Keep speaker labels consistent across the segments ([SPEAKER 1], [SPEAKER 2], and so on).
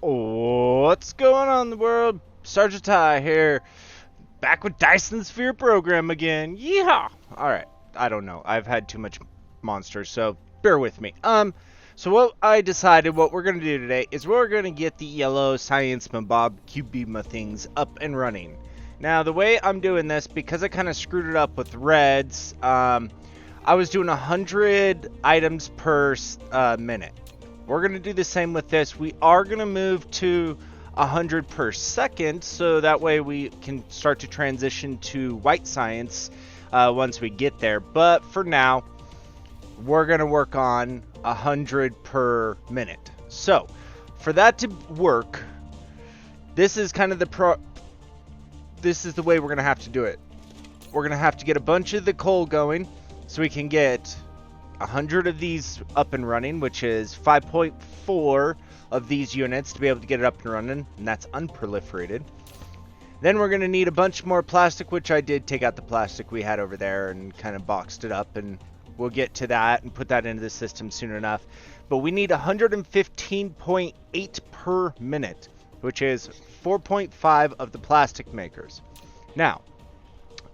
[SPEAKER 1] What's going on in the world? Sergeant Ty here, back with Dyson Sphere program again. Yeehaw! Alright, I don't know. I've had too much monsters, so bear with me. So what I decided what we're going to do today is we're going to get the yellow Science Mabob Cubema things up and running. Now, the way I'm doing this, because I kind of screwed it up with reds, I was doing 100 items per minute. We're going to do the same with this. We are going to move to 100 per second, so that way we can start to transition to white science once we get there. But for now, we're going to work on 100 per minute. So, for that to work, this is kind of this is the way we're going to have to do it. We're going to have to get a bunch of the coal going so we can get 100 of these up and running, which is 5.4 of these units to be able to get it up and running, and that's unproliferated. Then we're going to need a bunch more plastic, which I did take out the plastic we had over there and kind of boxed it up, and we'll get to that and put that into the system soon enough. But we need 115.8 per minute, which is 4.5 of the plastic makers. Now,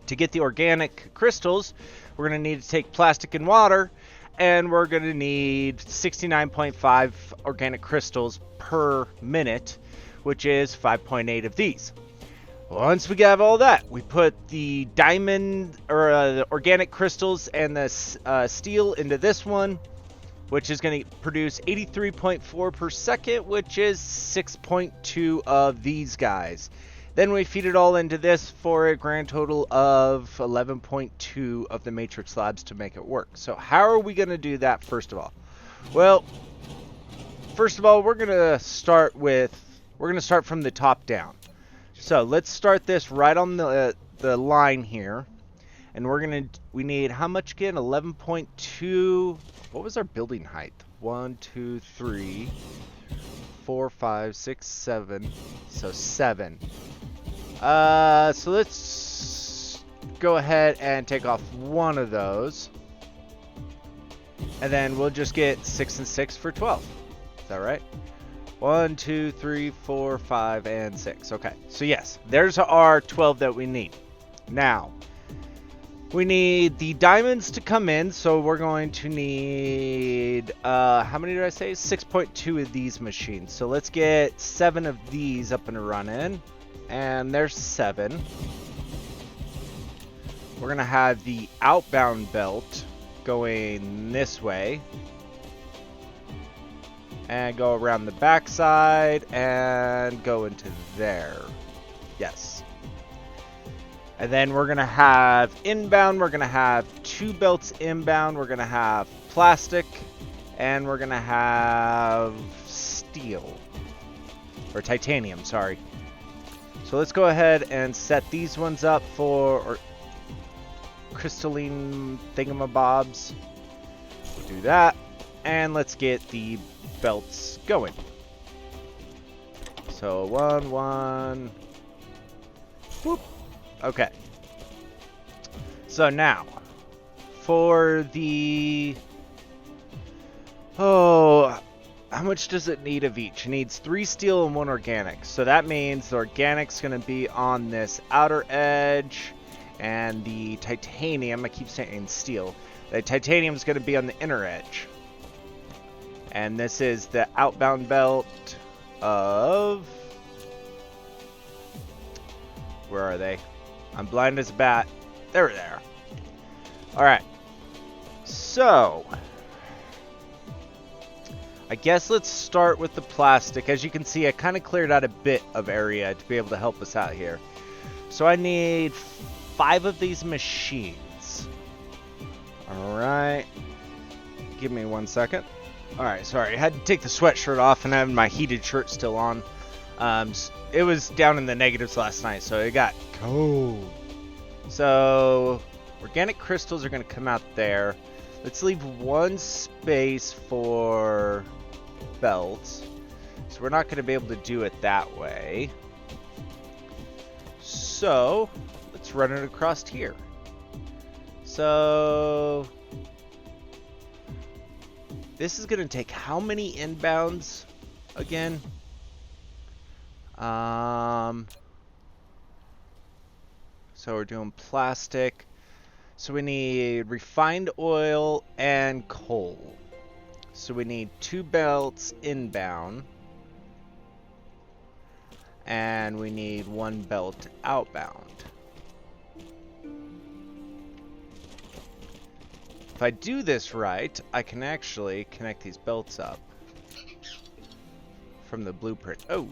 [SPEAKER 1] to get the organic crystals, we're going to need to take plastic and water, and we're going to need 69.5 organic crystals per minute, which is 5.8 of these. Once we have all that, we put the diamond or the organic crystals and the steel into this one, which is going to produce 83.4 per second, which is 6.2 of these guys. Then we feed it all into this for a grand total of 11.2 of the matrix slabs to make it work. So how are we going to do that first of all? Well, first of all, we're going to start from the top down. So let's start this right on the line here. And we need how much again? 11.2. What was our building height? 1, 2, 3, 4, 5, 6, 7. So 7. So let's go ahead and take off one of those. And then we'll just get 6 and 6 for 12. Is that right? 1, 2, 3, 4, 5, and 6. Okay. So yes, there's our 12 that we need. Now, we need the diamonds to come in, so we're going to need, how many did I say? 6.2 of these machines. So let's get 7 of these up and running. And there's 7. We're going to have the outbound belt going this way. And go around the backside and go into there. Yes. And then we're going to have inbound. We're going to have 2 belts inbound. We're going to have plastic. And we're going to have steel. Or titanium, sorry. So let's go ahead and set these ones up for crystalline thingamabobs. We'll do that. And let's get the belts going. So 1, 1. Whoop. Okay. So now, for the... how much does it need of each? It needs 3 steel and 1 organic. So that means the organic's going to be on this outer edge. And the titanium, I keep saying steel. The titanium's going to be on the inner edge. And this is the outbound belt of... Where are they? I'm blind as a bat. There they are. Alright. So... I guess let's start with the plastic. As you can see, I kind of cleared out a bit of area to be able to help us out here. So I need 5 of these machines. Alright. Give me 1 second. Alright, sorry. I had to take the sweatshirt off and have my heated shirt still on. It was down in the negatives last night, so it got cold. So, organic crystals are going to come out there. Let's leave 1 space for belts. So we're not going to be able to do it that way. So, let's run it across here. So, this is going to take how many inbounds again? So we're doing plastic. So we need refined oil and coal. So we need 2 belts inbound. And we need 1 belt outbound. If I do this right, I can actually connect these belts up from the blueprint. Oh,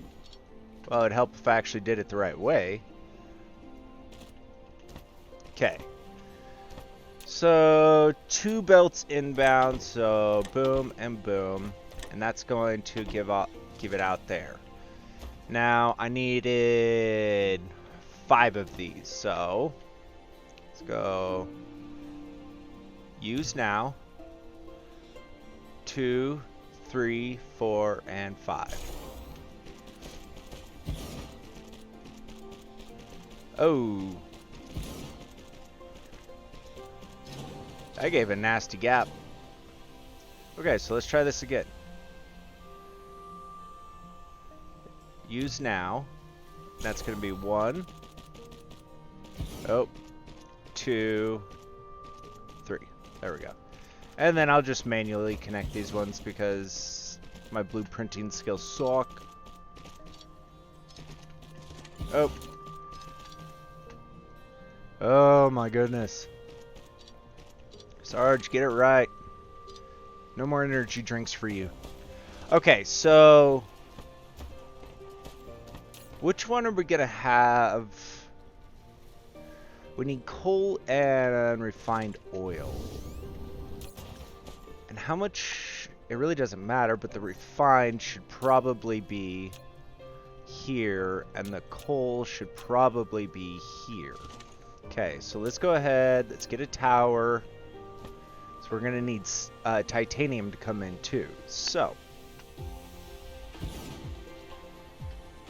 [SPEAKER 1] well, it'd help if I actually did it the right way. Okay. So 2 belts inbound, so boom and boom, and that's going to give it out there. Now I needed 5 of these, so let's go. Use now. 2, 3, 4, and 5. Oh. I gave a nasty gap. Okay, so let's try this again. Use now. That's going to be 1. Oh. 2. 3. There we go. And then I'll just manually connect these ones because my blueprinting skills suck. Oh. Oh my goodness. Sarge, get it right. No more energy drinks for you. Okay, so which one are we gonna have? We need coal and refined oil. And how much? It really doesn't matter, but the refined should probably be here, and the coal should probably be here. Okay, so let's go ahead. Let's get a tower. So we're gonna need titanium to come in too. So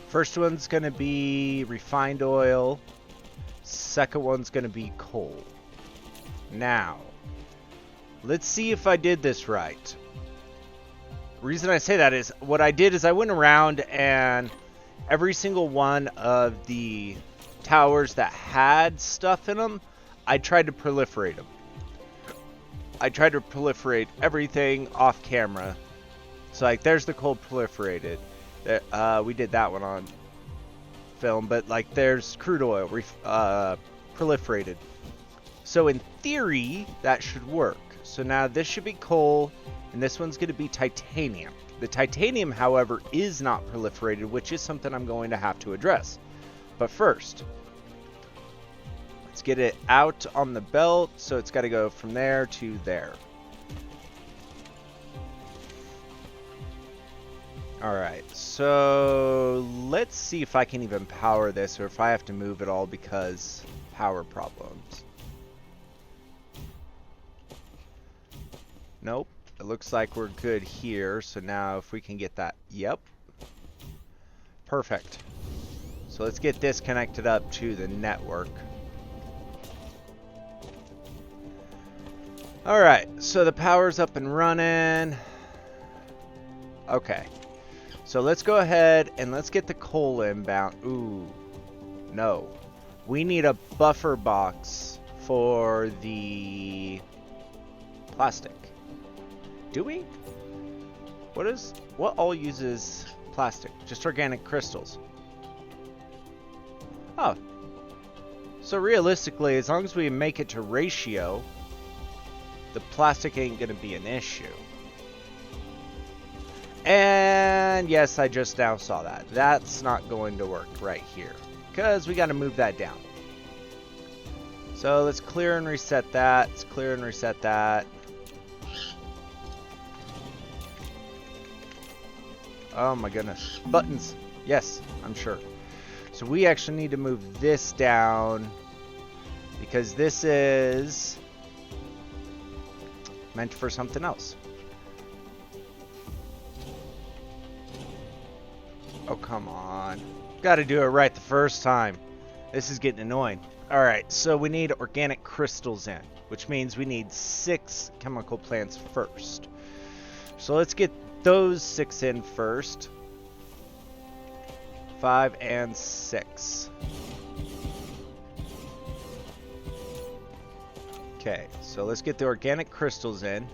[SPEAKER 1] first one's gonna be refined oil. Second one's gonna be coal. Now, let's see if I did this right. Reason I say that is what I did is I went around and every single one of the towers that had stuff in them, I tried to proliferate them. I tried to proliferate everything off camera. So like there's the coal proliferated. We did that one on film, but like there's crude oil proliferated. So in theory that should work. So now this should be coal and this one's going to be titanium. The titanium, however, is not proliferated, which is something I'm going to have to address. But first, let's get it out on the belt. So it's got to go from there to there. Alright, so let's see if I can even power this or if I have to move it all because power problems. Nope, it looks like we're good here. So now if we can get that, yep. Perfect. So let's get this connected up to the network. Alright, so the power's up and running. Okay. So let's go ahead and let's get the coal inbound. Ooh, no. We need a buffer box for the plastic. Do we? What all uses plastic? Just organic crystals. Oh. So realistically, as long as we make it to ratio, the plastic ain't gonna be an issue. And yes, I just now saw that. That's not going to work right here because we got to move that down. So let's clear and reset that. Let's clear and reset that. Oh my goodness. Buttons. Yes, I'm sure. So we actually need to move this down because this is meant for something else. Oh, come on. Got to do it right the first time. This is getting annoying. Alright, so we need organic crystals in, which means we need 6 chemical plants first. So let's get those 6 in first. 5 and 6. Okay, so let's get the organic crystals in.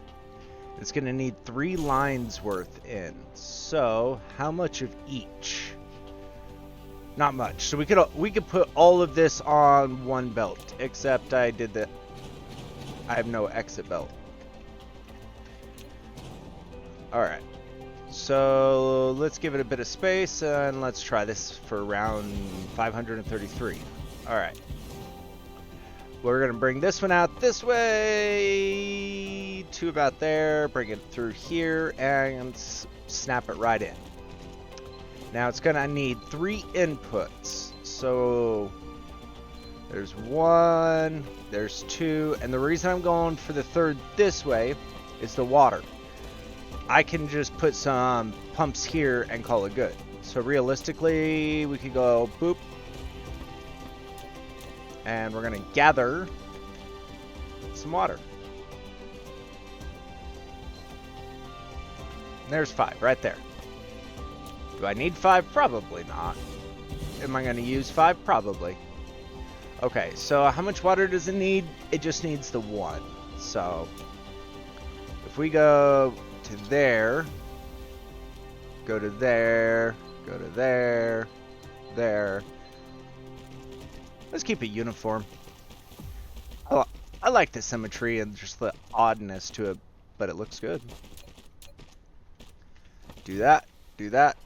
[SPEAKER 1] It's going to need 3 lines worth in. So, how much of each? Not much. So we could put all of this on one belt, except I have no exit belt. All right. So let's give it a bit of space and let's try this for round 533. All right. We're going to bring this one out this way to about there, bring it through here, and snap it right in. Now it's going to need 3 inputs. So there's 1, there's 2, and the reason I'm going for the 3rd this way is the water. I can just put some pumps here and call it good. So realistically, we could go boop. And we're going to gather some water. And there's 5 right there. Do I need 5? Probably not. Am I going to use 5? Probably. Okay, so how much water does it need? It just needs the 1. So if we go to there, go to there, go to there, there. Let's keep it uniform. I like the symmetry and just the oddness to it, but it looks good. Do that, do that.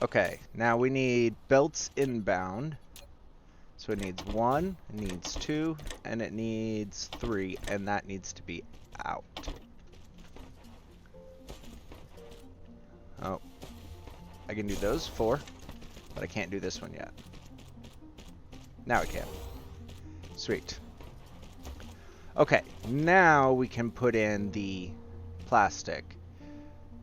[SPEAKER 1] Okay, now we need belts inbound. So it needs 1, it needs 2, and it needs 3, and that needs to be out. Oh, I can do those 4, but I can't do this one yet. Now I can. Sweet. Okay, now we can put in the plastic.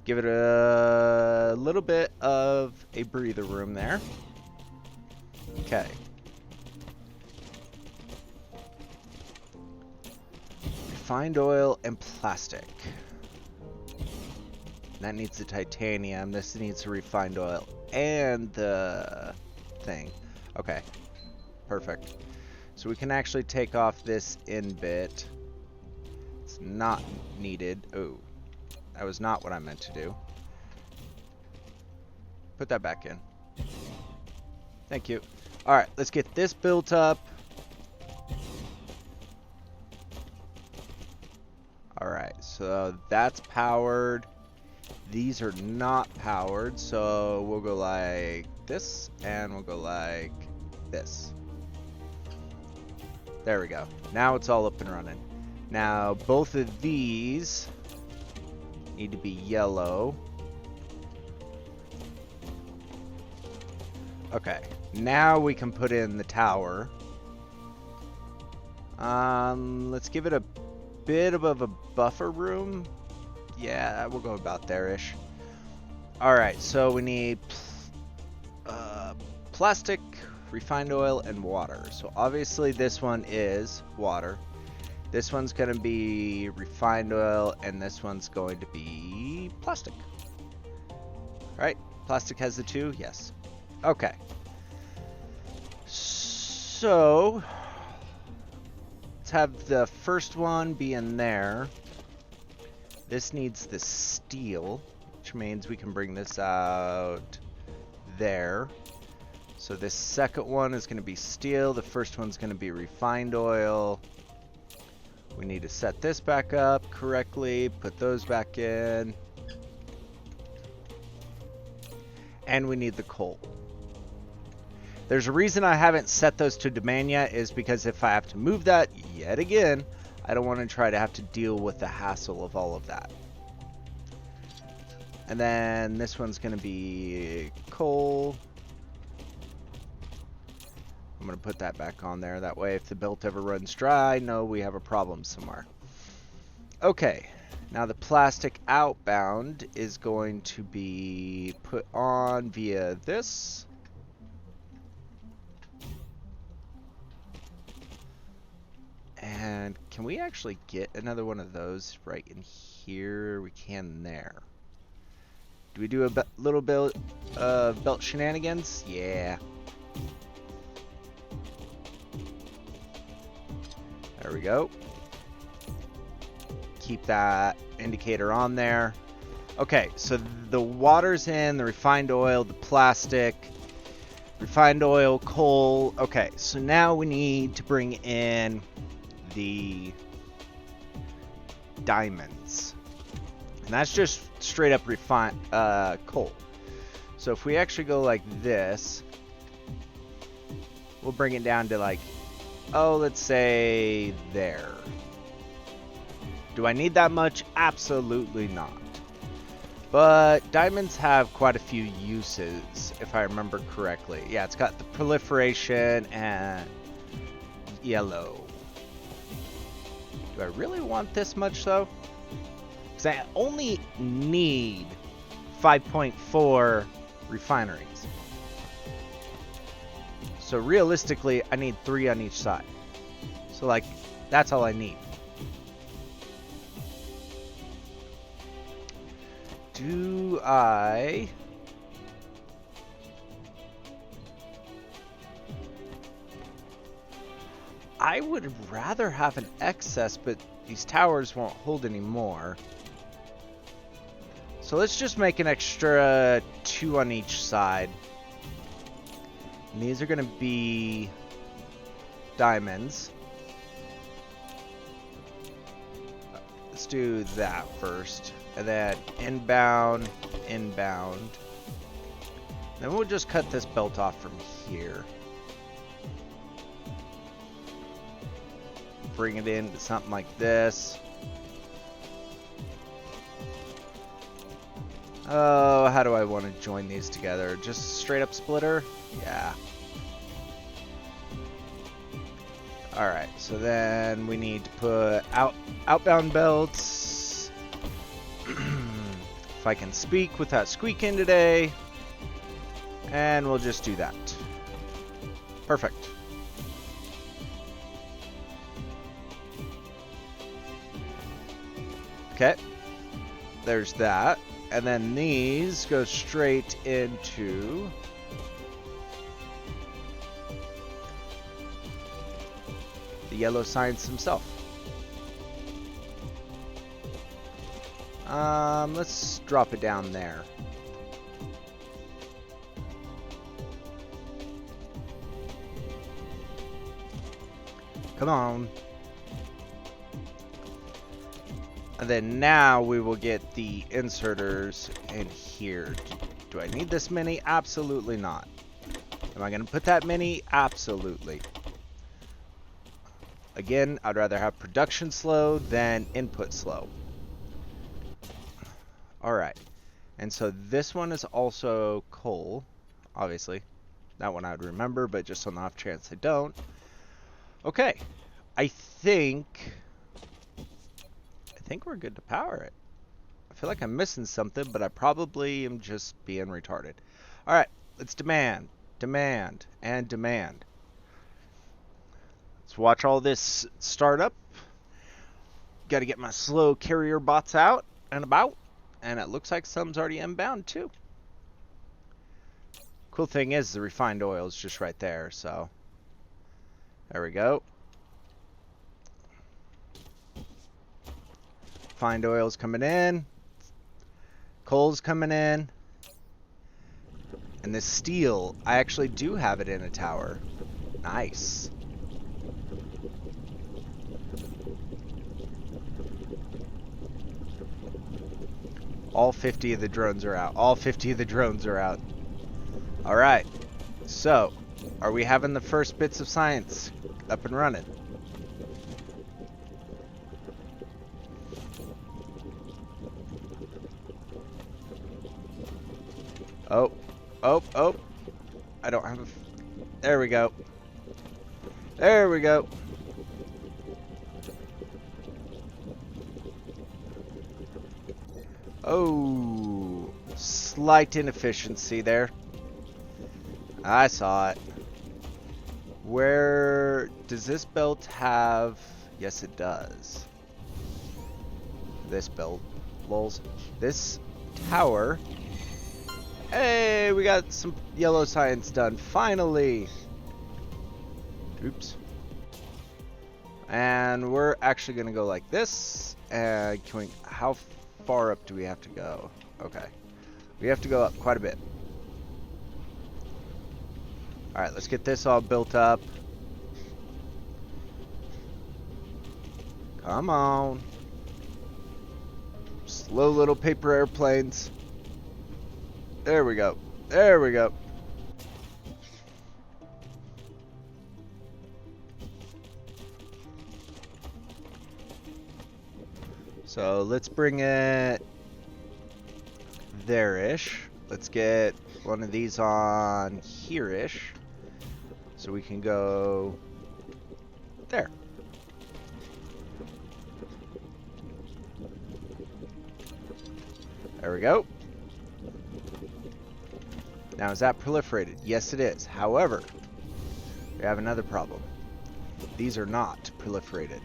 [SPEAKER 1] Give it a little bit of a breather room there. Okay. Refined oil and plastic. That needs the titanium. This needs the refined oil and the thing. Okay. Perfect. So we can actually take off this in bit. It's not needed. Oh, that was not what I meant to do. Put that back in. Thank you. All right, let's get this built up. All right, so that's powered. These are not powered, so we'll go like this, and we'll go like this. There we go. Now it's all up and running. Now, both of these need to be yellow. Okay. Now we can put in the tower. Let's give it a bit of a buffer room. Yeah, we'll go about there-ish. Alright, so we need plastic, refined oil, and water. So obviously this one is water. This one's going to be refined oil, and this one's going to be plastic. Right? Plastic has the 2? Yes. Okay. So let's have the first one be in there. This needs the steel, which means we can bring this out there. So this second one is going to be steel. The first one's going to be refined oil. We need to set this back up correctly, put those back in. And we need the coal. There's a reason I haven't set those to demand yet, is because if I have to move that yet again, I don't want to try to have to deal with the hassle of all of that. And then this one's going to be coal. I'm going to put that back on there. That way, if the belt ever runs dry, I know we have a problem somewhere. Okay. Now the plastic outbound is going to be put on via this. And can we actually get another one of those right in here? We can there. Do we do a little bit belt shenanigans? Yeah. There we go. Keep that indicator on there. Okay, so the water's in, the refined oil, the plastic, refined oil, coal. Okay, so now we need to bring in the diamonds. And that's just straight up refined coal. So if we actually go like this, we'll bring it down to like, oh, let's say there. Do I need that much? Absolutely not. But diamonds have quite a few uses, if I remember correctly. Yeah, it's got the proliferation and yellow. Do I really want this much though? Because I only need 5.4 refineries. So realistically, I need 3 on each side. So like, that's all I need. Do I would rather have an excess, but these towers won't hold any more. So let's just make an extra 2 on each side. And these are going to be diamonds. Let's do that first. And then inbound, inbound. Then we'll just cut this belt off from here. Bring it into something like this. Oh, how do I want to join these together? Just straight up splitter? Yeah. Alright, so then we need to put outbound belts. If I can speak without squeaking today. And we'll just do that. Perfect. Okay. There's that. And then these go straight into the yellow science himself. Let's drop it down there. Come on. And then now we will get the inserters in here. Do I need this many? Absolutely not. Am I going to put that many? Absolutely. Again, I'd rather have production slow than input slow. Alright. And so this one is also coal, obviously. That one I would remember, but just on the off chance I don't. Okay. I think we're good to power it. I feel like I'm missing something, but I probably am just being retarded. Alright, let's demand, demand, and demand. Let's watch all this start up. Got to get my slow carrier bots out and about. And it looks like some's already inbound too. Cool thing is the refined oil is just right there, so there we go. Refined oil's coming in. Coal's coming in. And this steel, I actually do have it in a tower. Nice. All 50 of the drones are out. All 50 of the drones are out. Alright. So, are we having the first bits of science up and running? Oh. Oh, oh. I don't have a... There we go. There we go. Oh, slight inefficiency there. I saw it. Where does this belt have... Yes, it does. This belt. Lols. This tower... Hey, Yay, we got some yellow science done, finally. Oops. And we're actually gonna go like this. And can we, how far up do we have to go? Okay. We have to go up quite a bit. Alright, let's get this all built up. Come on. Slow little paper airplanes. There we go. There we go. So let's bring it there-ish. Let's get one of these on here-ish. So we can go there. There we go. Now, is that proliferated? Yes, it is. However, we have another problem. These are not proliferated.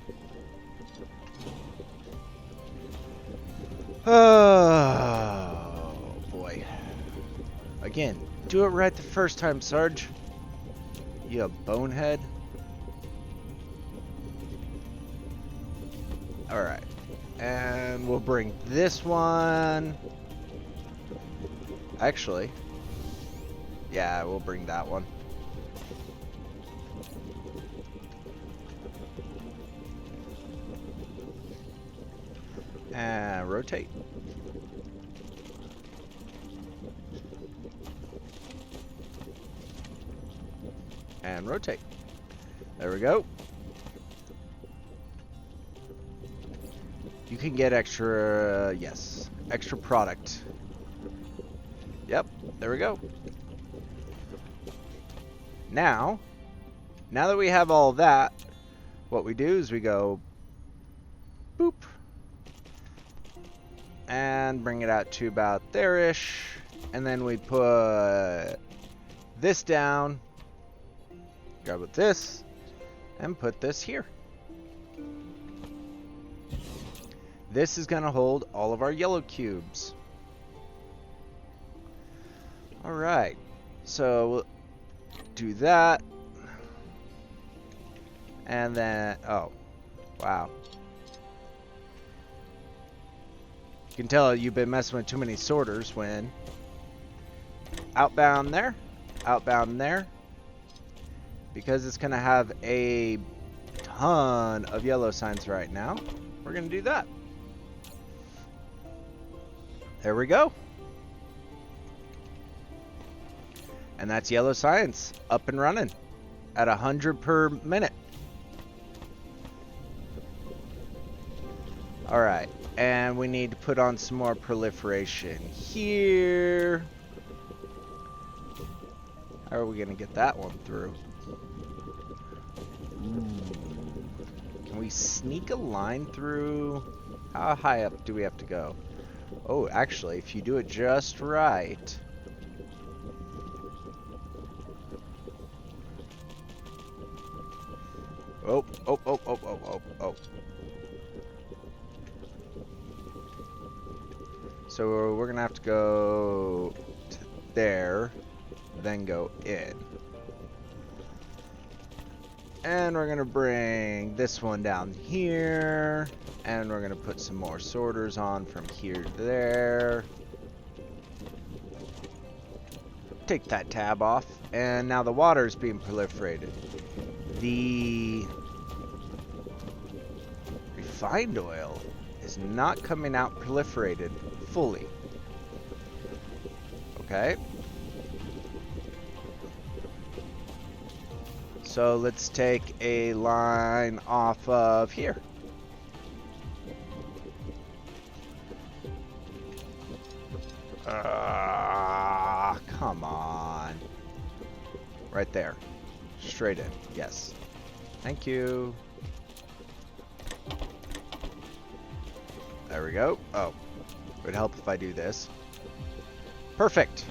[SPEAKER 1] Oh, boy. Again, do it right the first time, Sarge. You a bonehead. Alright. And we'll bring this one. Actually, yeah, we'll bring that one. And rotate. And rotate. There we go. You can get extra, yes, extra product. Yep, there we go. Now that we have all that, what we do is we go boop and bring it out to about there-ish, and then we put this down, grab with this, and put this here. This is going to hold all of our yellow cubes. Alright, so we'll do that. And then, oh, wow. You can tell you've been messing with too many sorters when outbound there, because it's going to have a ton of yellow signs right now. We're going to do that. There we go. And that's yellow science up and running at 100 per minute. All right, and we need to put on some more proliferation here. How are we gonna get that one through? Can we sneak a line through? How high up do we have to go? Oh, actually, if you do it just right. Oh. So we're gonna have to go to there, then go in. And we're gonna bring this one down here, and we're gonna put some more sorters on from here to there. Take that tab off, and now the water is being proliferated. The refined oil is not coming out proliferated fully. Okay. So let's take a line off of here. Come on. Right there. Straight in. Yes. Thank you. There we go. Oh. It would help if I do this. Perfect.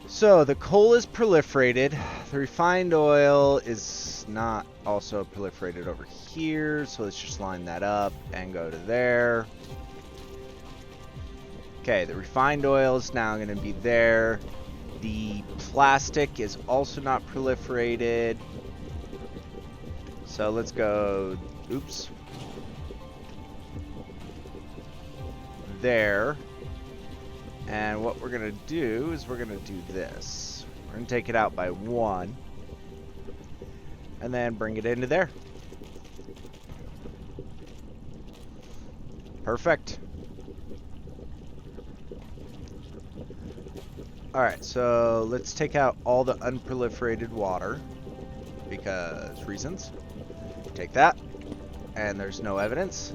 [SPEAKER 1] So the coal is proliferated. The refined oil is not also proliferated over here. So let's just line that up and go to there. Okay, the refined oil is now going to be there. The plastic is also not proliferated. So let's go, oops, there. And what we're going to do is we're going to do this. We're going to take it out by 1. And then bring it into there. Perfect. Alright, so let's take out all the unproliferated water. Because reasons. Take that. And there's no evidence.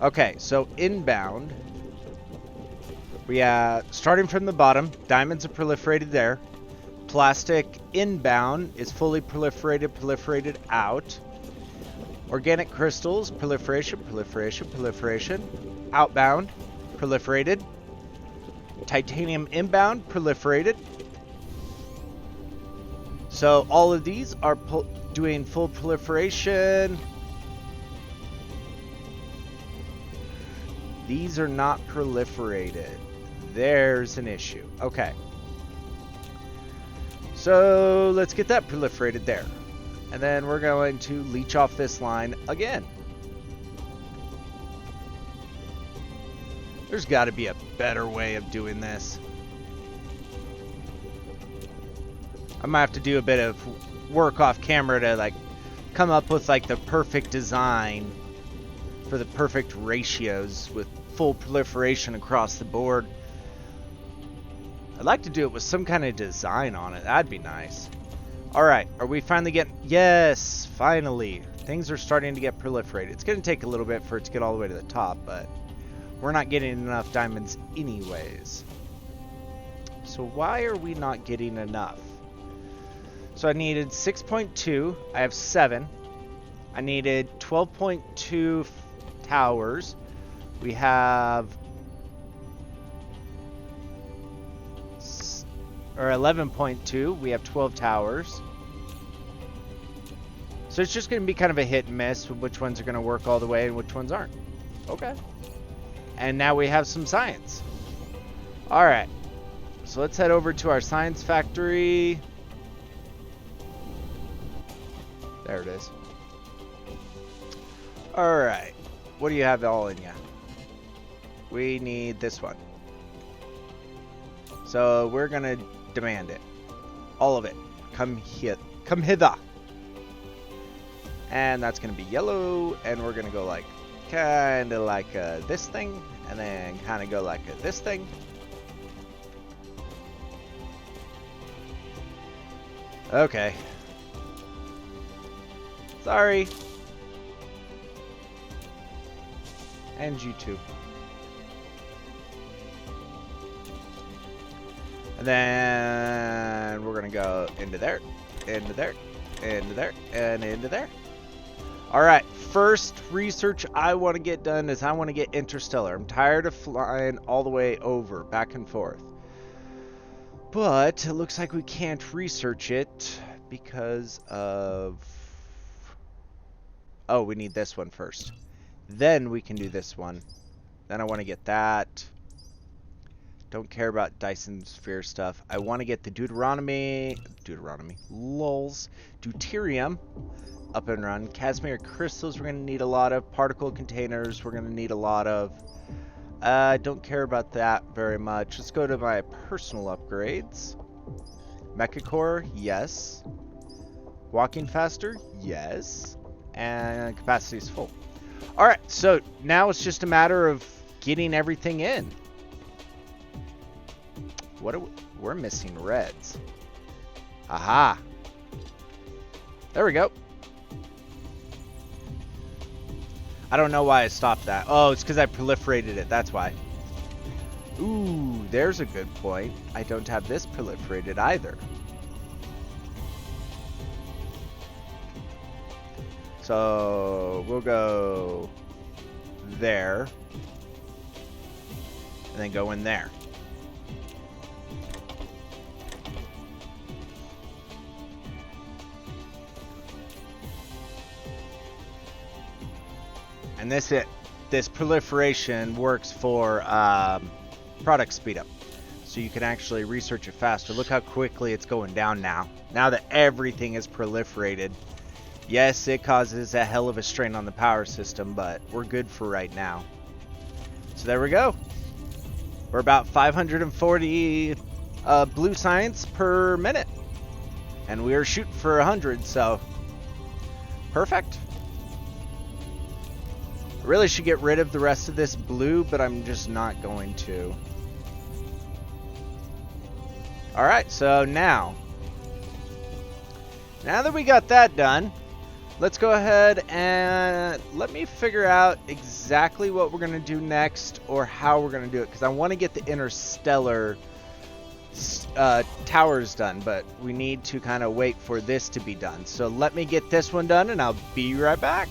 [SPEAKER 1] Okay, so inbound. We starting from the bottom, diamonds are proliferated there. Plastic inbound is fully proliferated out. Organic crystals, proliferation. Outbound, proliferated. Titanium inbound, proliferated. So all of these are doing full proliferation. These are not proliferated. There's an issue. Okay. So let's get that proliferated there. And then we're going to leech off this line again. There's got to be a better way of doing this. I might have to do a bit of work off camera to like come up with like the perfect design for the perfect ratios with full proliferation across the board. I'd like to do it with some kind of design on it. That'd be nice. Alright, are we finally getting... Yes, finally. Things are starting to get proliferated. It's going to take a little bit for it to get all the way to the top, but we're not getting enough diamonds anyways. So why are we not getting enough? So I needed 6.2. I have 7. I needed 12.2 towers. We have... or 11.2. We have 12 towers. So it's just going to be kind of a hit and miss with which ones are going to work all the way and which ones aren't. Okay. And now we have some science. Alright. So let's head over to our science factory. There it is. Alright. What do you have all in you? We need this one. So we're going to demand it. All of it. Come here. Come hither. And that's going to be yellow. And we're going to go like, kind of like this thing. And then kind of go like this thing. Okay. Sorry. And you too. And then we're going to go into there, into there, into there, and into there. Alright, first research I want to get done is I want to get Interstellar. I'm tired of flying all the way over, back and forth. But it looks like we can't research it because of... Oh, we need this one first. Then we can do this one. Then I want to get that. Don't care about Dyson Sphere stuff. I want to get the Deuteronomy, lols, Deuterium up and run. Casimir crystals we're going to need a lot of. Particle containers we're going to need a lot of. Don't care about that very much. Let's go to my personal upgrades. Mecha Core, yes. Walking faster, yes. And capacity is full. Alright, so now it's just a matter of getting everything in. What are we're missing reds. Aha. There we go. I don't know why I stopped that. Oh, it's because I proliferated it. That's why. Ooh, there's a good point. I don't have this proliferated either. So we'll go there. And then go in there. And that's it. this proliferation works for product speed up. So you can actually research it faster. Look how quickly it's going down now. Now that everything is proliferated. Yes, it causes a hell of a strain on the power system, but we're good for right now. So there we go. We're about 540 blue science per minute. And we are shooting for 100, so perfect. I really should get rid of the rest of this blue, but I'm just not going to. Alright, so now that we got that done, let's go ahead and let me figure out exactly what we're going to do next or how we're going to do it, because I want to get the Interstellar Towerz done, but we need to kind of wait for this to be done. So let me get this one done and I'll be right back.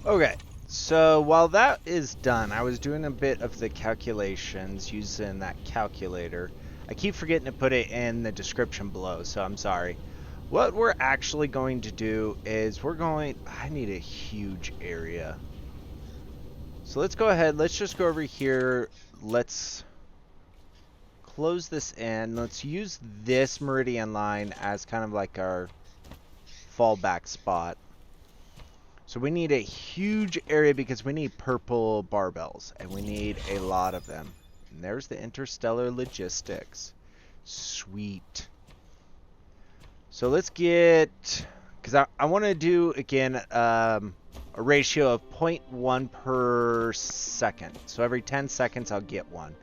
[SPEAKER 1] Okay, so while that is done, I was doing a bit of the calculations using that calculator. I keep forgetting to put it in the description below, so I'm sorry. What we're actually going to do is I need a huge area. So let's go ahead, let's just go over here, let's close this in. Let's use this meridian line as kind of like our fallback spot. So we need a huge area because we need purple barbells, and we need a lot of them. And there's the interstellar logistics. Sweet. So let's get, because I want to do, again, a ratio of 0.1 per second. So every 10 seconds I'll get one.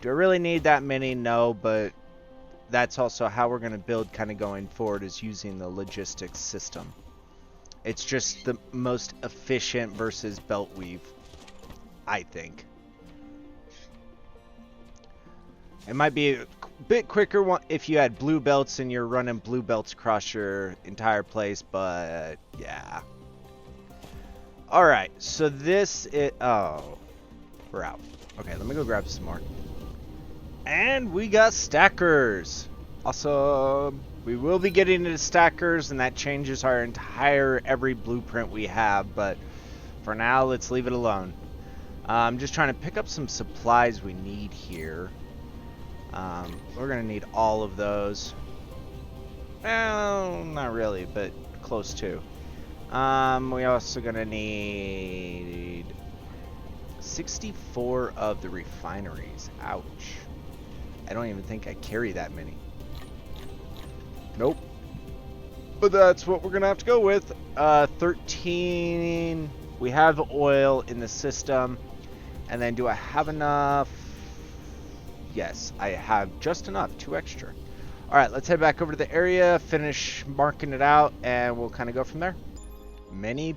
[SPEAKER 1] Do I really need that many? No, but that's also how we're going to build kind of going forward, is using the logistics system. It's just the most efficient versus belt weave, I think. It might be a bit quicker if you had blue belts and you're running blue belts across your entire place, but yeah. Alright, so this is... Oh, we're out. Okay, let me go grab some more. And we got stackers. Awesome. We will be getting into stackers, and that changes our entire every blueprint we have, but for now, let's leave it alone. I'm just trying to pick up some supplies we need here. We're going to need all of those. Well, not really, but close to. We also going to need 64 of the refineries. Ouch. I don't even think I carry that many. Nope. But that's what we're going to have to go with. 13. We have oil in the system. And then do I have enough? Yes, I have just enough. 2 extra. Alright, let's head back over to the area. Finish marking it out. And we'll kind of go from there. Mini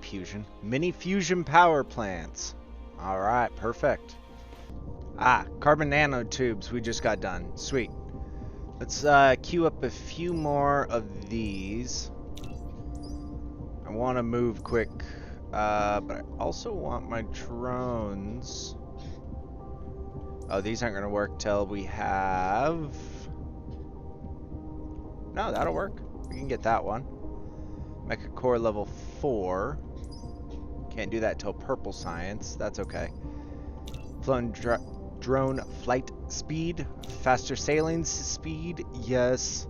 [SPEAKER 1] fusion power plants. Alright, perfect. Carbon nanotubes we just got done. Sweet. Let's queue up a few more of these. I want to move quick, but I also want my drones. Oh, these aren't going to work till we have... No, that'll work. We can get that one. Mecha Core level 4. Can't do that till purple science. That's okay. Flown drone flight speed, faster sailing speed, yes.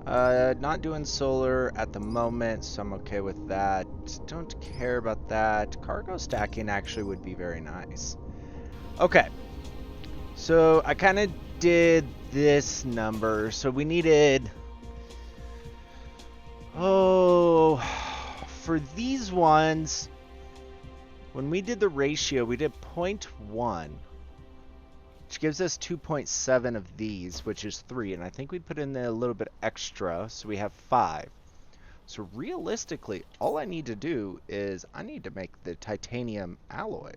[SPEAKER 1] Not doing solar at the moment, so I'm okay with that. Don't care about that. Cargo stacking actually would be very nice. Okay, so I kind of did this number. So we needed, for these ones, when we did the ratio, we did 0.1, which gives us 2.7 of these, which is 3. And I think we put in a little bit extra, so we have 5. So realistically, all I need to do is I need to make the titanium alloy.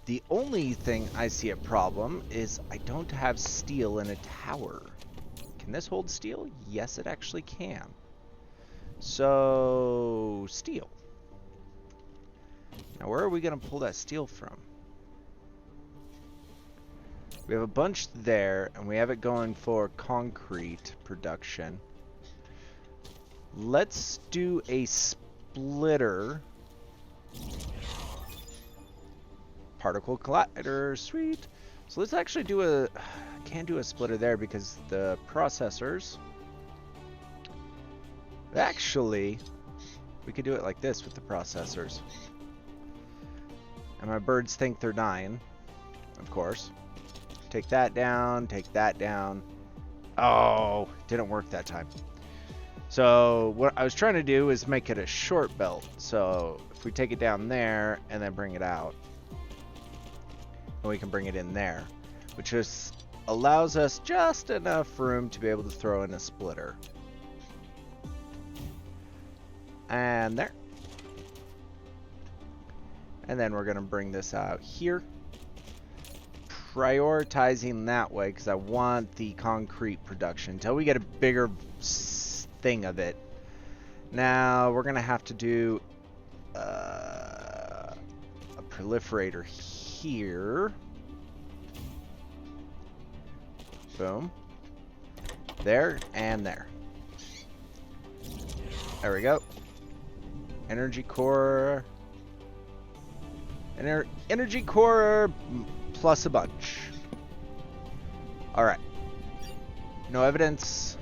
[SPEAKER 1] The only thing I see a problem is I don't have steel in a tower. Can this hold steel? Yes, it actually can. So, steel. Now, where are we going to pull that steel from? We have a bunch there, and we have it going for concrete production. Let's do a splitter. Particle collider, sweet. So let's actually do a, can't do a splitter there because the processors. Actually, we could do it like this with the processors. And my birds think they're dying, of course. Take that down, take that down. Oh, didn't work that time. So what I was trying to do is make it a short belt. So if we take it down there and then bring it out, and we can bring it in there, which just allows us just enough room to be able to throw in a splitter. And there. And then we're going to bring this out here. Prioritizing that way because I want the concrete production until we get a bigger thing of it. Now we're going to have to do a proliferator here. Boom. There and there. There we go. Energy core. Energy core plus a bunch. Alright. No evidence.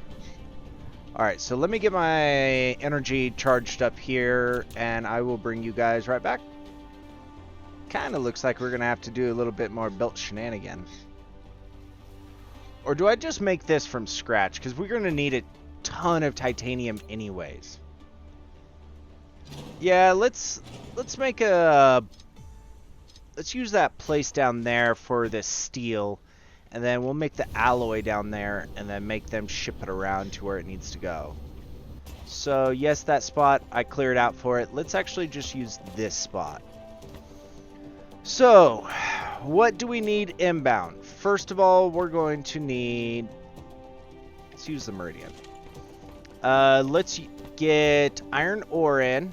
[SPEAKER 1] Alright, so let me get my energy charged up here, and I will bring you guys right back. Kind of looks like we're going to have to do a little bit more belt shenanigans. Or do I just make this from scratch? Because we're going to need a ton of titanium anyways. Yeah, let's make a... Let's use that place down there for this steel. And then we'll make the alloy down there and then make them ship it around to where it needs to go. So, yes, that spot, I cleared out for it. Let's actually just use this spot. So, what do we need inbound? First of all, we're going to need... Let's use the meridian. Let's get iron ore in.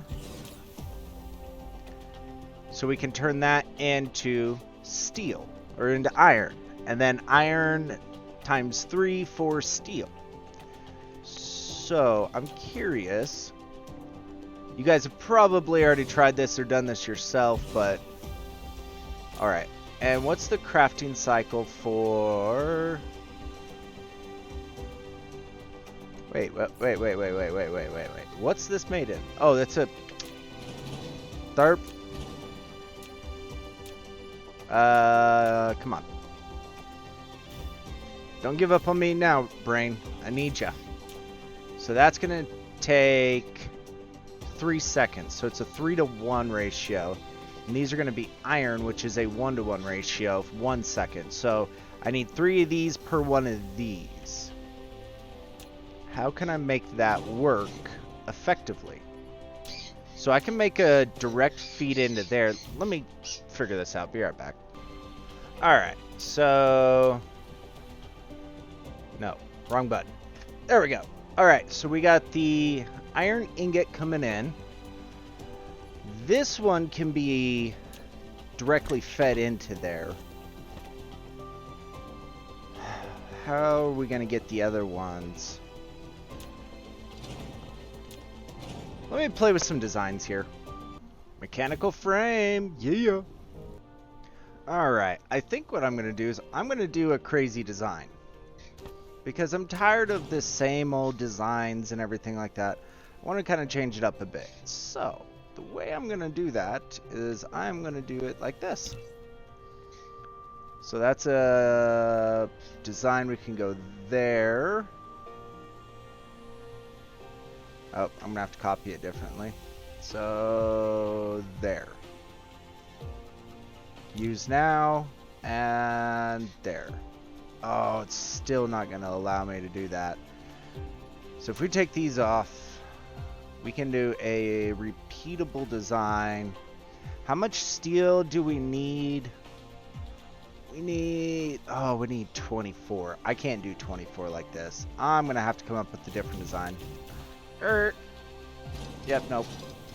[SPEAKER 1] So we can turn that into steel, or into iron. And then iron times 3 for steel. So, I'm curious. You guys have probably already tried this or done this yourself, but... Alright. And what's the crafting cycle for... Wait. What's this made in? Oh, that's a... Tharp. Come on. Don't give up on me now, brain. I need ya. So that's going to take 3 seconds. So it's a 3-to-1 ratio. And these are going to be iron, which is a 1-to-1 ratio of 1 second. So I need 3 of these per 1 of these. How can I make that work effectively? So I can make a direct feed into there. Let me figure this out. Be right back. Alright, so... No, wrong button. There we go. Alright, so we got the iron ingot coming in. This one can be directly fed into there. How are we going to get the other ones? Let me play with some designs here. Mechanical frame, yeah. Alright, I think what I'm going to do is I'm going to do a crazy design. Because I'm tired of the same old designs and everything like that. I want to kind of change it up a bit. So, the way I'm going to do that is I'm going to do it like this. So that's a design. We can go there. Oh, I'm going to have to copy it differently. So, there. Use now, and there. Oh, it's still not going to allow me to do that. So if we take these off, we can do a repeatable design. How much steel do we need? We need 24. I can't do 24 like this. I'm going to have to come up with a different design. Yep, nope.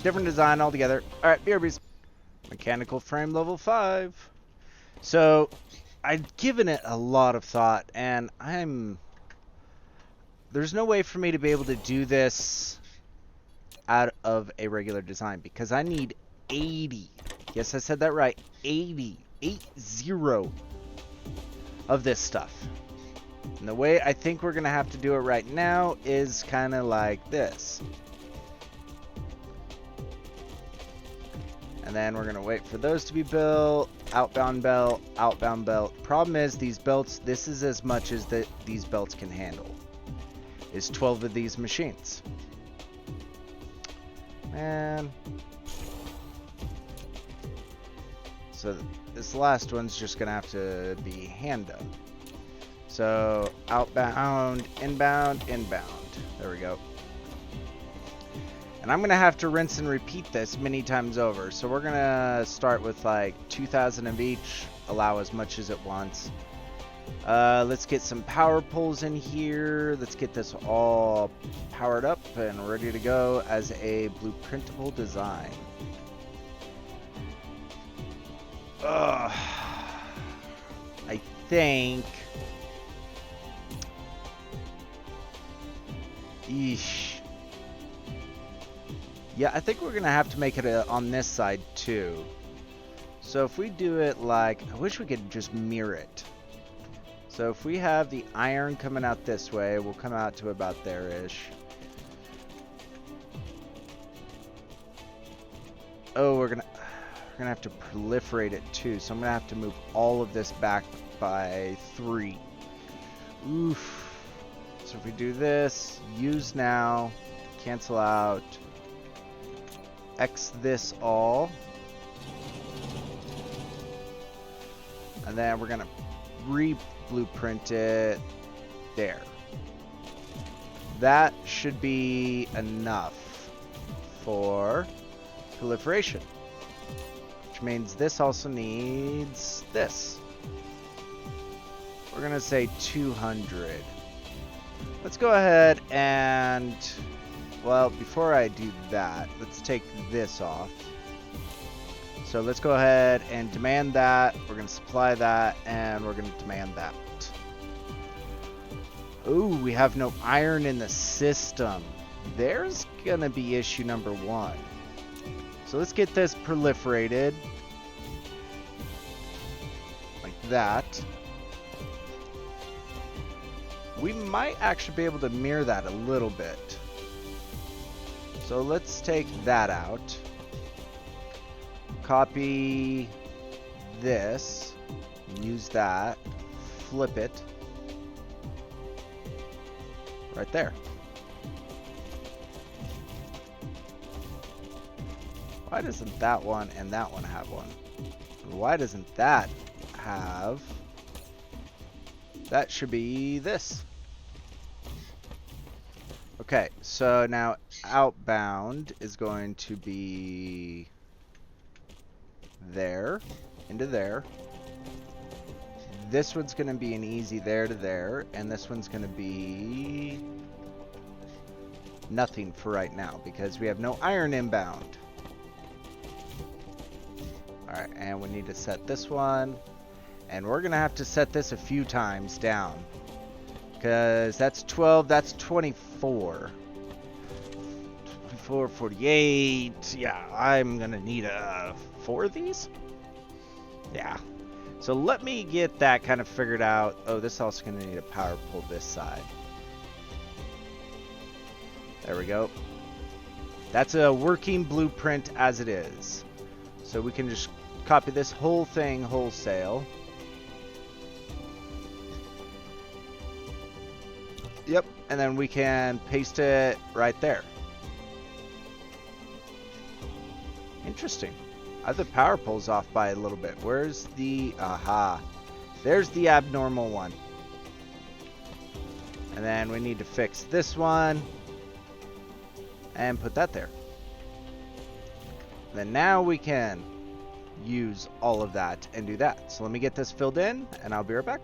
[SPEAKER 1] Different design altogether. Alright, BRBs. Mechanical frame level 5. So, I've given it a lot of thought, and there's no way for me to be able to do this out of a regular design because I need 80. Yes, I said that right. 80 of this stuff. And the way I think we're going to have to do it right now is kind of like this. And then we're going to wait for those to be built. Outbound belt, outbound belt. Problem is, these belts, this is as much as these belts can handle. Is 12 of these machines. Man. So this last one's just going to have to be hand done. So outbound, inbound, inbound. There we go. And I'm going to have to rinse and repeat this many times over. So we're going to start with like 2,000 of each. Allow as much as it wants. Let's get some power poles in here. Let's get this all powered up and ready to go as a blueprintable design. I think... Eesh. Yeah, I think we're going to have to make it on this side too. So if we do it like... I wish we could just mirror it. So if we have the iron coming out this way, we'll come out to about there-ish. Oh, we're gonna have to proliferate it too. So I'm gonna have to move all of this back by 3. Oof. So if we do this, use now, cancel out, X this all, and then we're gonna re-blueprint it there. That should be enough for proliferation, which means this also needs this. We're gonna say 200. Let's go ahead and, well, before I do that, let's take this off. So let's go ahead and demand that. We're going to supply that, and we're going to demand that. Ooh, we have no iron in the system. There's going to be issue number 1. So let's get this proliferated. Like that. We might actually be able to mirror that a little bit. So let's take that out. Copy this. Use that. Flip it. Right there. Why doesn't that one and that one have one? Why doesn't that have... That should be this. Okay, so now outbound is going to be there, into there. This one's going to be an easy there to there, and this one's going to be nothing for right now because we have no iron inbound. Alright, and we need to set this one. And we're going to have to set this a few times down. Because that's 12, that's 24. 24, 48. Yeah, I'm going to need 4 of these. Yeah. So let me get that kind of figured out. Oh, this is also going to need a power pole this side. There we go. That's a working blueprint as it is. So we can just copy this whole thing wholesale. Yep, and then we can paste it right there. Interesting. I have the power poles off by a little bit. Where's the... Aha. There's the abnormal one. And then we need to fix this one. And put that there. And then now we can use all of that and do that. So let me get this filled in, and I'll be right back.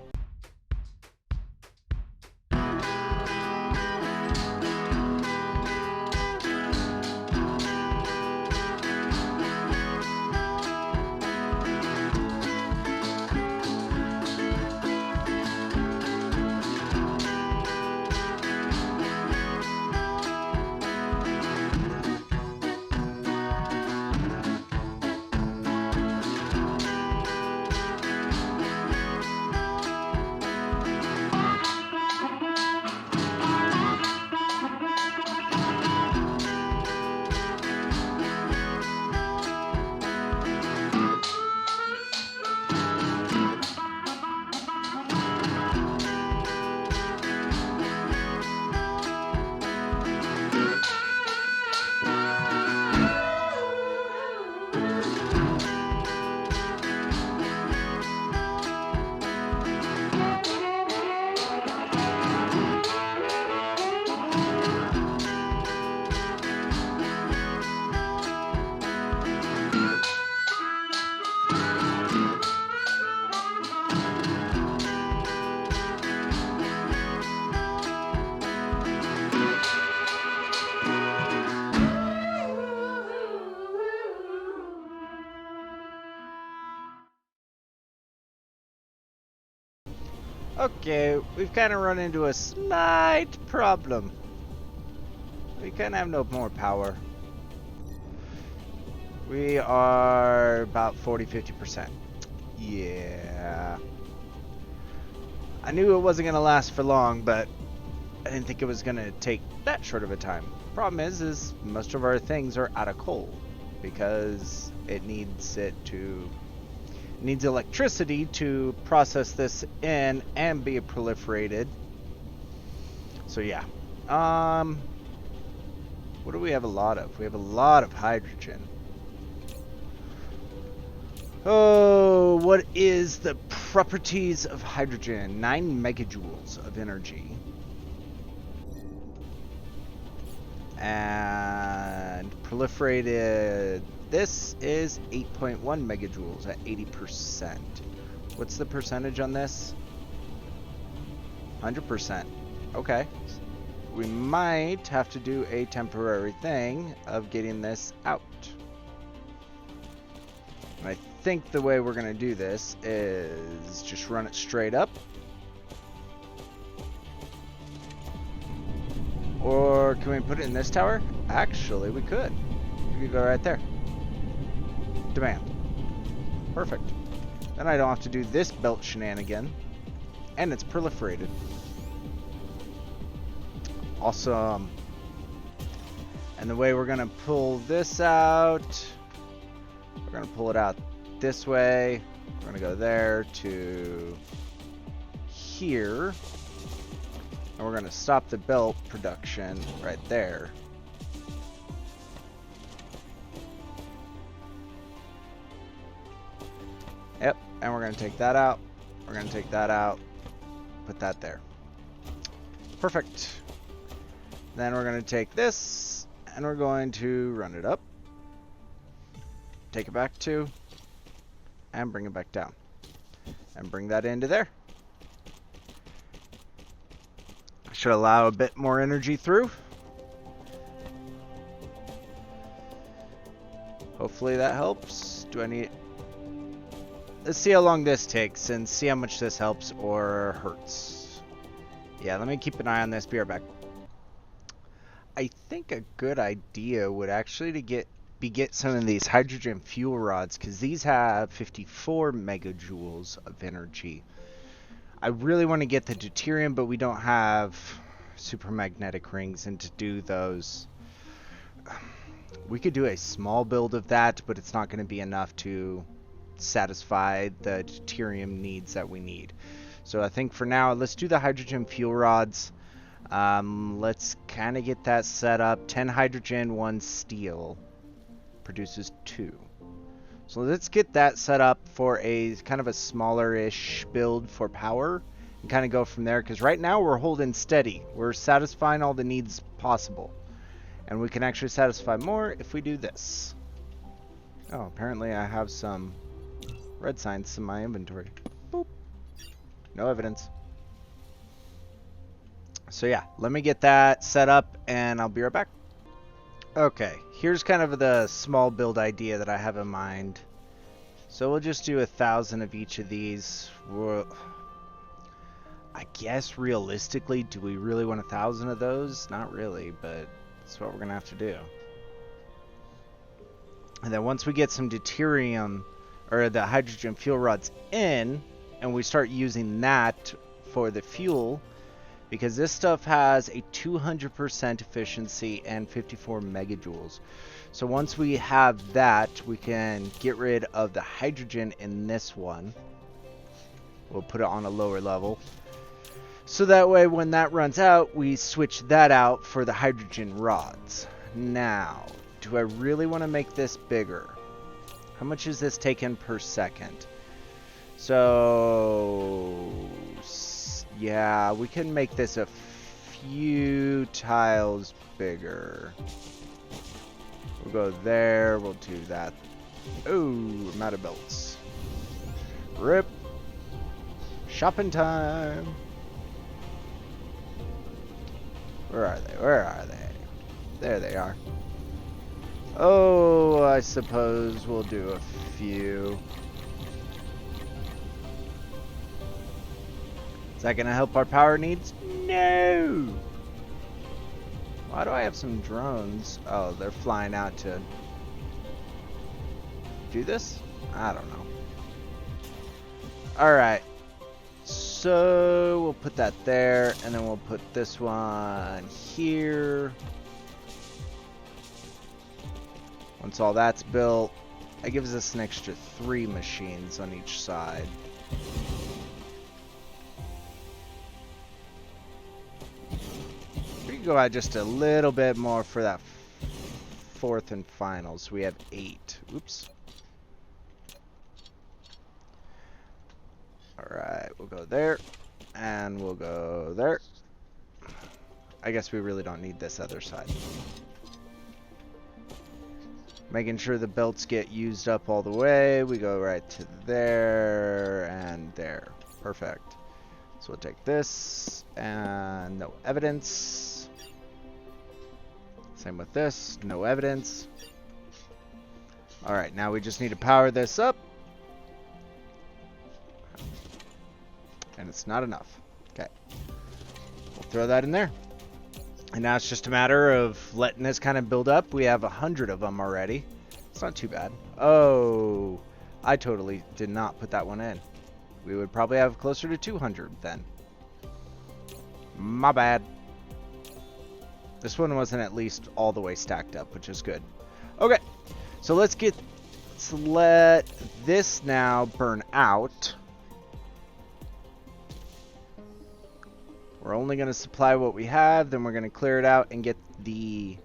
[SPEAKER 1] Okay, we've kind of run into a slight problem. We kind of have no more power. We are about 40-50%. Yeah. I knew it wasn't going to last for long, but I didn't think it was going to take that short of a time. Problem is most of our things are out of coal because it needs electricity to process this in and be proliferated. So yeah. What do we have a lot of? We have a lot of hydrogen. Oh, what is the properties of hydrogen? 9 megajoules of energy. And proliferated, this is 8.1 megajoules at 80%. What's the percentage on this? 100%. Okay. We might have to do a temporary thing of getting this out. And I think the way we're going to do this is just run it straight up. Or can we put it in this tower? Actually, we could. We could go right there. Demand. Perfect. Then I don't have to do this belt shenanigan. And it's proliferated. Awesome. And the way we're going to pull this out, we're going to pull it out this way. We're going to go there to here. And we're going to stop the belt production right there. Yep, and we're going to take that out. We're going to take that out. Put that there. Perfect. Then we're going to take this and we're going to run it up. Take it back to, and bring it back down. And bring that into there. Should allow a bit more energy through. Hopefully that helps. Do I need... Let's see how long this takes and see how much this helps or hurts. Yeah, let me keep an eye on this. Be right back. I think a good idea would actually to get some of these hydrogen fuel rods, because these have 54 megajoules of energy. I really want to get the deuterium, but we don't have supermagnetic rings, and to do those, we could do a small build of that, but it's not going to be enough to satisfy the deuterium needs that we need. So I think for now, let's do the hydrogen fuel rods. Let's kind of get that set up. 10 hydrogen, 1 steel produces 2. So let's get that set up for a kind of a smaller-ish build for power and kind of go from there, because right now we're holding steady. We're satisfying all the needs possible. And we can actually satisfy more if we do this. Oh, apparently I have some red signs in my inventory. Boop. No evidence. So yeah, let me get that set up and I'll be right back. Okay, here's kind of the small build idea that I have in mind. So we'll just do 1,000 of each of these. I guess realistically, do we really want 1,000 of those? Not really, but that's what we're gonna have to do. And then once we get some deuterium or the hydrogen fuel rods in, and we start using that for the fuel, because this stuff has a 200% efficiency and 54 megajoules. So once we have that, we can get rid of the hydrogen in this one. We'll put it on a lower level. So that way when that runs out, we switch that out for the hydrogen rods. Now, do I really want to make this bigger? How much is this taken per second? So... yeah, we can make this a few tiles bigger. We'll go there, we'll do that. Ooh, I'm out of belts. Rip. Shopping time. Where are they? Where are they? There they are. Oh, I suppose we'll do a few. Is that going to help our power needs? No! Why do I have some drones? Oh, they're flying out to do this? I don't know. Alright. So, we'll put that there, and then we'll put this one here. Once all that's built, that gives us an extra 3 machines on each side. We can go out just a little bit more for that 4th and final, so we have 8. Oops. Alright, we'll go there, and we'll go there. I guess we really don't need this other side. Making sure the belts get used up all the way. We go right to there and there. Perfect. So we'll take this, and no evidence. Same with this, no evidence. Alright, now we just need to power this up. And it's not enough. Okay. We'll throw that in there. And now it's just a matter of letting this kind of build up. We have 100 of them already. It's not too bad. Oh, I totally did not put that one in. We would probably have closer to 200 then. My bad. This one wasn't at least all the way stacked up, which is good. Okay, so let's let this now burn out. We're only going to supply what we have, then we're going to clear it out and get the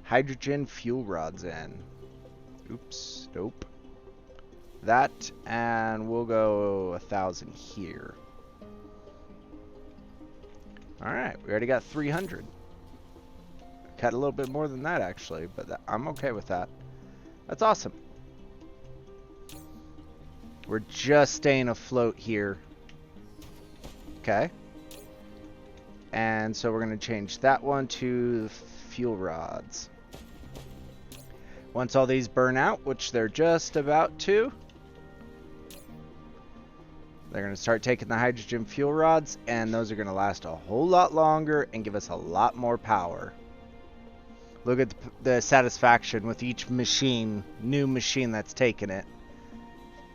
[SPEAKER 1] hydrogen fuel rods in. Oops, nope. That, and we'll go 1,000 here. Alright, we already got 300. Got a little bit more than that, actually, but I'm okay with that. That's awesome. We're just staying afloat here. Okay. And so we're going to change that one to fuel rods. Once all these burn out, which they're just about to, they're going to start taking the hydrogen fuel rods, and those are going to last a whole lot longer and give us a lot more power. Look at the satisfaction with each machine, new machine that's taking it.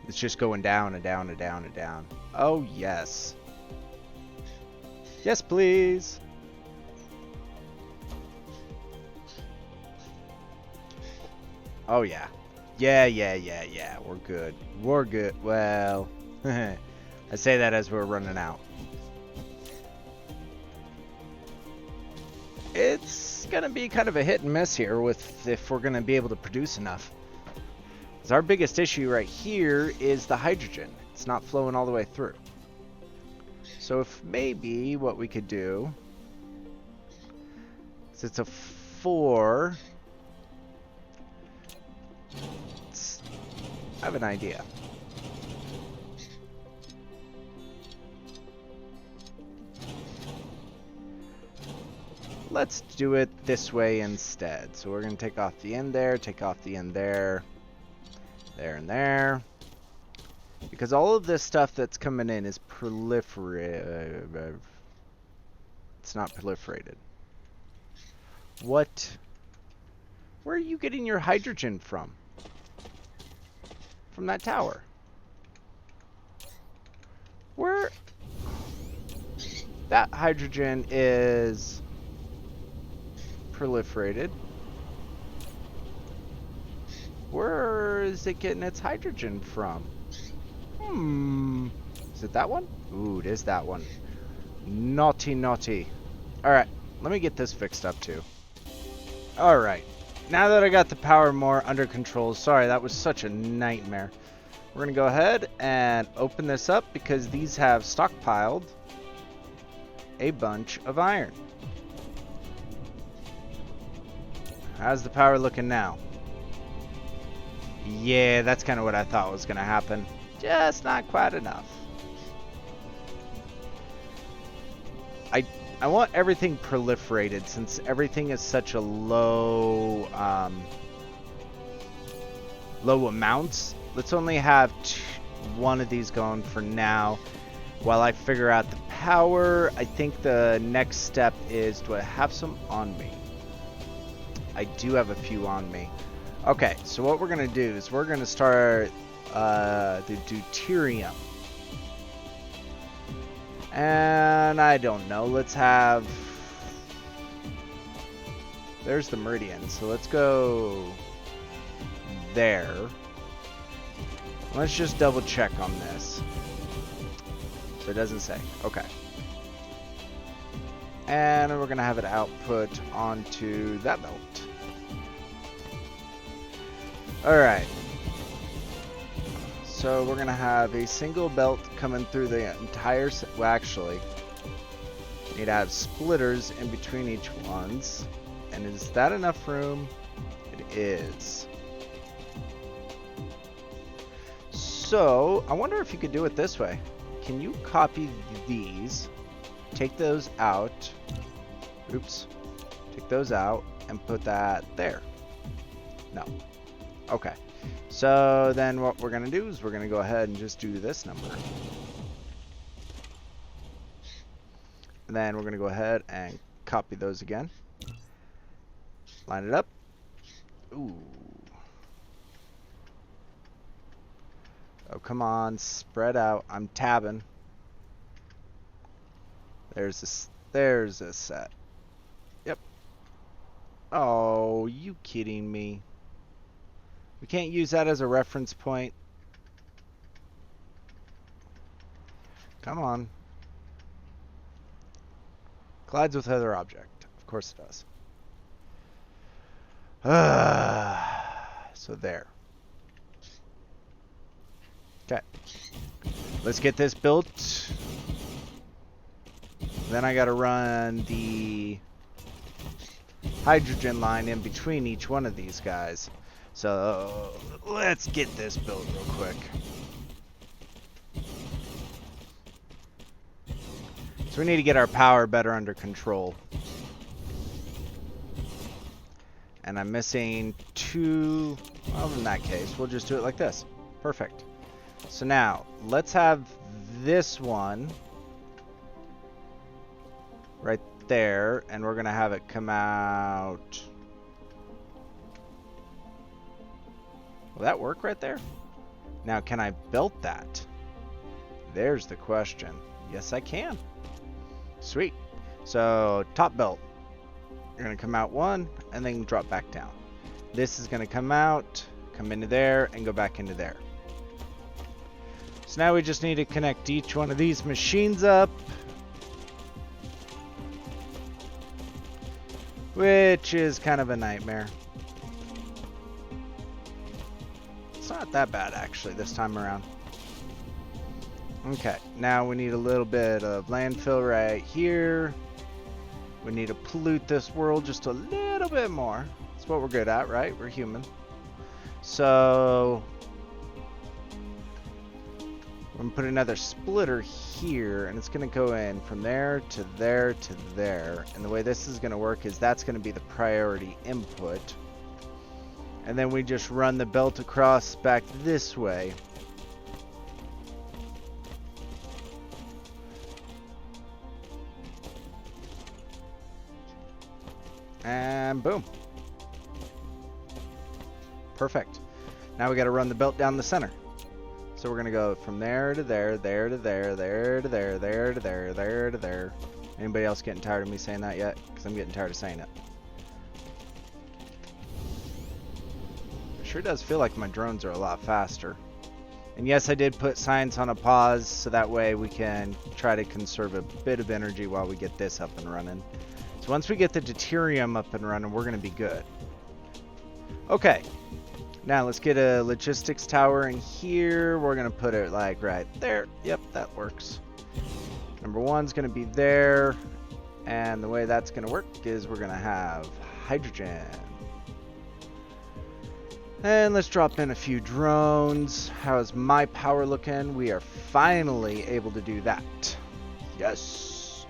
[SPEAKER 1] It's just going down and down and down and down. Oh, yes. Yes, please. Oh, yeah. Yeah. We're good. We're good. Well, I say that as we're running out. It's going to be kind of a hit and miss here with if we're going to be able to produce enough. Because our biggest issue right here is the hydrogen. It's not flowing all the way through. So if maybe what we could do is it's a 4. I have an idea. Let's do it this way instead. So we're going to take off the end there, take off the end there, there and there. Because all of this stuff that's coming in is proliferated. It's not proliferated. What? Where are you getting your hydrogen from? From that tower. Where? That hydrogen is proliferated. Where is it getting its hydrogen from? Is it that one? Ooh, it is that one. Naughty, naughty. Alright, let me get this fixed up too. Alright, now that I got the power more under control, sorry, that was such a nightmare. We're going to go ahead and open this up because these have stockpiled a bunch of iron. How's the power looking now? Yeah, that's kind of what I thought was going to happen. Just not quite enough. I want everything proliferated since everything is such a low low amounts. Let's only have one of these going for now. While I figure out the power, I think the next step is, do I have some on me? I do have a few on me. Okay, so what we're going to do is we're going to start the deuterium. And I don't know, let's have... There's the meridian, so let's go there. Let's just double check on this. So it doesn't say. Okay. And we're going to have it output onto that belt. Alright. So we're going to have a single belt coming through the entire... Well, actually, we need to have splitters in between each ones. And is that enough room? It is. So, I wonder if you could do it this way. Can you copy these, take those out, oops, take those out, and put that there? No. Okay. So then what we're going to do is we're going to go ahead and just do this number. And then we're going to go ahead and copy those again. Line it up. Ooh. Oh, come on, spread out. I'm tabbing. There's a set. Yep. Oh, you kidding me? We can't use that as a reference point. Come on. Collides with other object. Of course it does. So there. Okay. Let's get this built. Then I gotta run the hydrogen line in between each one of these guys. So let's get this built real quick. So we need to get our power better under control. And I'm missing two. Well, in that case, we'll just do it like this. Perfect. So now, let's have this one right there, and we're going to have it come out. Will that work right there? Now, can I belt that? There's the question. Yes, I can. Sweet. So, top belt. You're going to come out one, and then drop back down. This is going to come out, come into there, and go back into there. So now we just need to connect each one of these machines up. Which is kind of a nightmare. It's not that bad actually this time around. Okay, now we need a little bit of landfill right here. We need to pollute this world just a little bit more. That's what we're good at, right? We're human. So I'm going to put another splitter here, and it's going to go in from there to there to there. And the way this is going to work is that's going to be the priority input. And then we just run the belt across back this way. And boom. Perfect. Now we got to run the belt down the center. So we're going to go from there to there, there to there, there to there, there to there, there to there. Anybody else getting tired of me saying that yet? Because I'm getting tired of saying it. It sure does feel like my drones are a lot faster. And yes, I did put science on a pause, so that way we can try to conserve a bit of energy while we get this up and running. So once we get the deuterium up and running, we're going to be good. Okay. Now let's get a logistics tower in here. We're going to put it like right there. Yep, that works. Number one's going to be there. And the way that's going to work is we're going to have hydrogen. And let's drop in a few drones. How's my power looking? We are finally able to do that. Yes.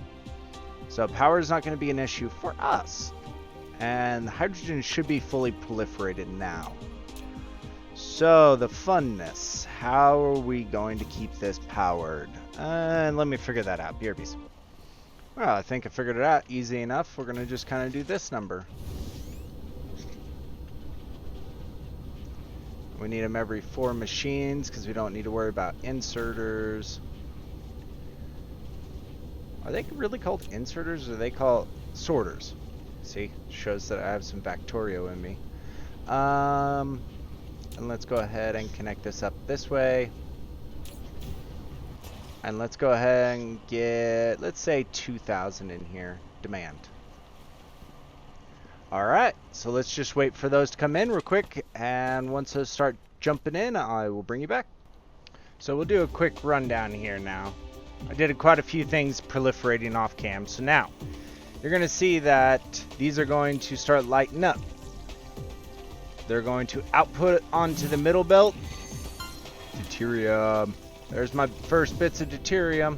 [SPEAKER 1] So power is not going to be an issue for us. And hydrogen should be fully proliferated now. So, the funness. How are we going to keep this powered? And let me figure that out. BRBs. Well, I think I figured it out easy enough. We're going to just kind of do this number. We need them every 4 machines because we don't need to worry about inserters. Are they really called inserters or are they called sorters? See, shows that I have some Factorio in me. And let's go ahead and connect this up this way. And let's go ahead and get, let's say 2,000 in here, demand. Alright, so let's just wait for those to come in real quick, and once those start jumping in, I will bring you back. So we'll do a quick rundown here now. I did quite a few things proliferating off cam, so now you're going to see that these are going to start lighting up. They're going to output onto the middle belt. Deuterium. There's my first bits of deuterium.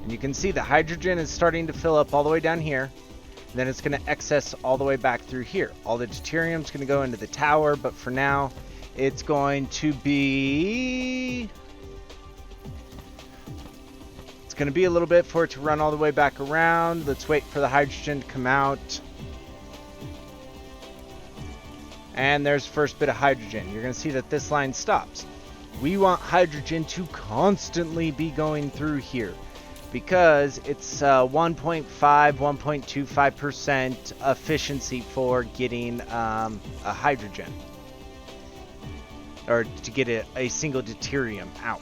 [SPEAKER 1] And you can see the hydrogen is starting to fill up all the way down here. And then it's going to excess all the way back through here. All the deuterium is going to go into the tower, but for now, it's going to be... It's going to be a little bit for it to run all the way back around. Let's wait for the hydrogen to come out. And there's the first bit of hydrogen. You're going to see that this line stops. We want hydrogen to constantly be going through here because it's 1.5, 1.25% efficiency for getting a hydrogen, or to get a single deuterium out.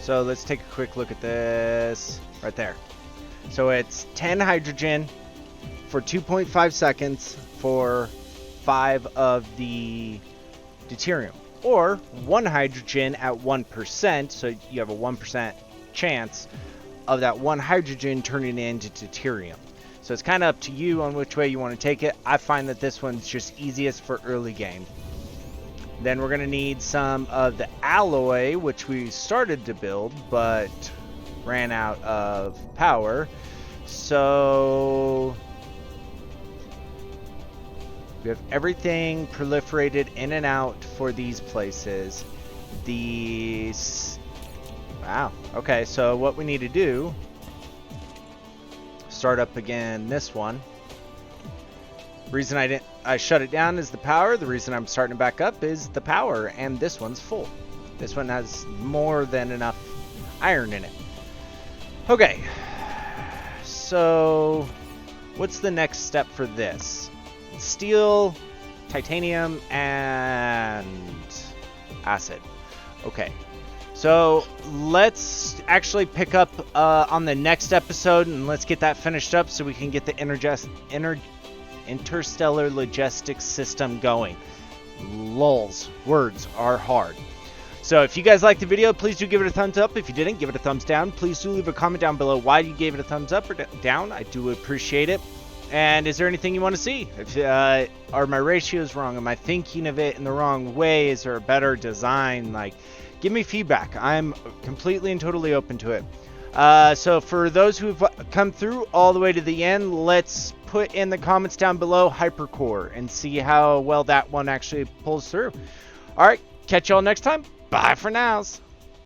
[SPEAKER 1] So let's take a quick look at this right there. So it's 10 hydrogen for 2.5 seconds for 5 of the deuterium, or 1 hydrogen at 1%, so you have a 1% chance of that 1 hydrogen turning into deuterium. So it's kind of up to you on which way you want to take it. I find that this one's just easiest for early game. Then we're going to need some of the alloy, which we started to build but ran out of power. So we have everything proliferated in and out for these places. These... Wow. Okay, so what we need to do... Start up again this one. Reason I shut it down is the power. The reason I'm starting it back up is the power. And this one's full. This one has more than enough iron in it. Okay. So... what's the next step for this? Steel, titanium, and acid. Okay, so let's actually pick up on the next episode and let's get that finished up so we can get the interstellar logistics system going. Lols, words are hard. So if you guys liked the video, please do give it a thumbs up. If you didn't, give it a thumbs down. Please do leave a comment down below why you gave it a thumbs up or down. I do appreciate it. And is there anything you want to see? If, are my ratios wrong? Am I thinking of it in the wrong way? Is there a better design? Like, give me feedback. I'm completely and totally open to it. So for those who've come through all the way to the end, let's put in the comments down below Hypercore and see how well that one actually pulls through. All right, catch y'all next time. Bye for now.